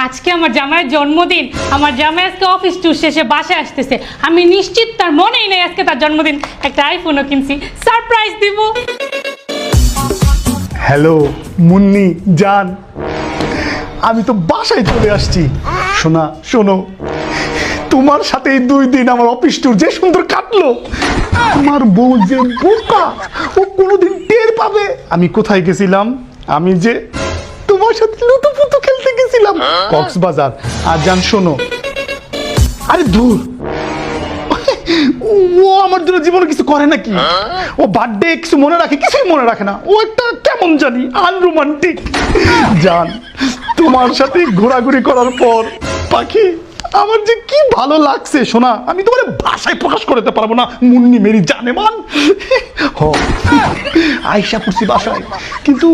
আজকে আমার জামাইয়ের জন্মদিন। আমার জামাই আজকে অফিস ট্যুর শেষে বাসায় আসতেছে। আমি নিশ্চিত তার মনেই নেই আজকে তার জন্মদিন। একটা আইফোনও কিনছি, সারপ্রাইজ দিব। হ্যালো মুন্নি জান, আমি তো বাসায় চলে আসছি। শোনা শোনো, তোমার সাথে এই 2 দিন আমার অফিস ট্যুর যে সুন্দর কাটলো। আমার বউ যে বোকা, ও কোনোদিন টের পাবে আমি কোথায় গেছিলাম। আমি যে তোমার সাথে লুটোপুটো খেলতে গেছিলাম কক্সবাজার। আর জান শোনো, আরে দূর, ও আমার জন্য জীবনে কিছু করে নাকি? ও বার্থডে কিছু মনে রাখে? কিছুই মনে রাখে না। ও একটা কেমন জানি আনরোমান্টিক। জান, তোমার সাথে ঘোরাঘুরি করার পর পাখি আমার যে কি ভালো লাগছে শোনা, আমি তোমার ভাষায় প্রকাশ করতে পারবো না। মুন্নি মেরি জানে মান হ, আয়সা পড়ছি বাসায়, কিন্তু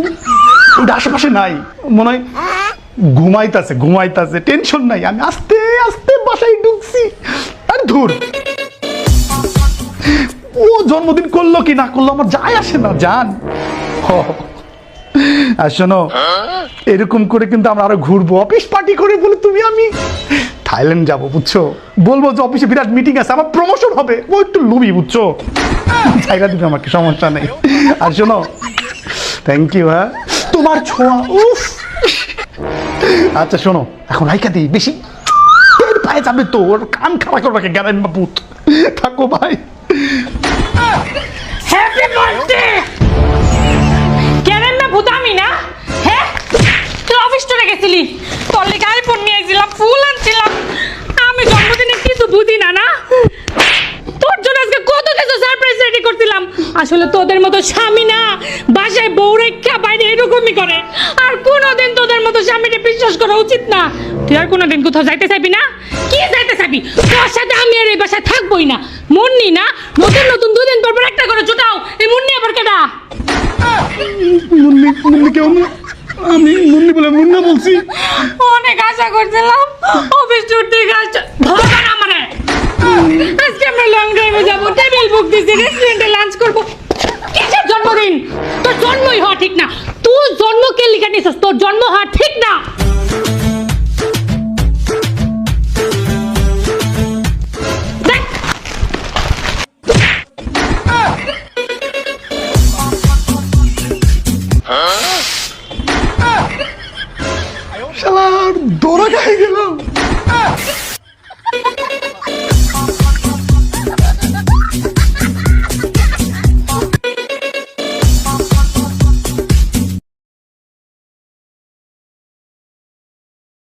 ওটা আশেপাশে নাই মনে হয়। ঘুমাইতাছে, টেনশন নাই। আমি আস্তে আস্তে বাসায় ঢুকছি। আর ধুর, ও জন্মদিন করলো কি না করলো আমার যায় আসে না জান। আর শোনো, এরকম করে কিন্তু আমরা আরো ঘুরবো, অফিস পার্টি করে বলে তুমি আমি থাইল্যান্ড যাবো বুঝছো। বলবো যে অফিসে বিরাট মিটিং আছে, আমার প্রমোশন হবে। ও একটু লুবি বুঝছো, জায়গা দিবে আমাকে, সমস্যা নেই। আর শোনো, থ্যাংক ইউ। হ্যাঁ, তোমার ছোঁয়া, উফ। আচ্ছা শোনো, এখন লাইকা দিই বেশি পায়ে যাবে তো, ওর কান খারাপ করবে গ্যারেন বাপুত। থাকো ভাই। Happy birthday. কেন না ভূত আমি না? হ্যাঁ, তুই অফিস টুরে গেছিলি, তোর লেগে আইফোন নিয়ে গেছিলাম, ফুল আনছিলাম। আমি জন্মদিনে কিছু বুঝি না না, তোর জন্য আজকে কত কিছু সারপ্রাইজ রেডি করছিলাম। আসলে তোদের মতো স্বামী না বাসায় বউ রেখা বাইরে এরকমই করে। আর কোনোদিন তোদের মতো স্বামীকে বিশ্বাস করা উচিত না। তুই আর কোনোদিন কোথাও যাইতে চাইবি না? কি যাইতে চাইবি? তোর সাথে আমি আর এই বাসায় থাকবোই না। মুন্নি না, নতুন নতুন 2 দিন পর পর একটা করে ছুটাও। এই মুন্নি আবার কেডা? মুন্নি কেউ না, আমি মুন্নি বলে মুন্না বলছি। অনেক আশা করছিলাম অফিস ট্যুর থেকে আসছে। ভগবান আমারে, আজকে আমরা লং ড্রাইভে যাবো, টেবিল বুক দিছি, রেস্টুরেন্টে লাঞ্চ করবো। কিসের জন্মদিন? তোর জন্মই হওয়া ঠিক না। তুই জন্ম কে লিখে নিছিস? তোর জন্ম হওয়া ঠিক না। দেখ, শালার দৌড়া খাই গেল।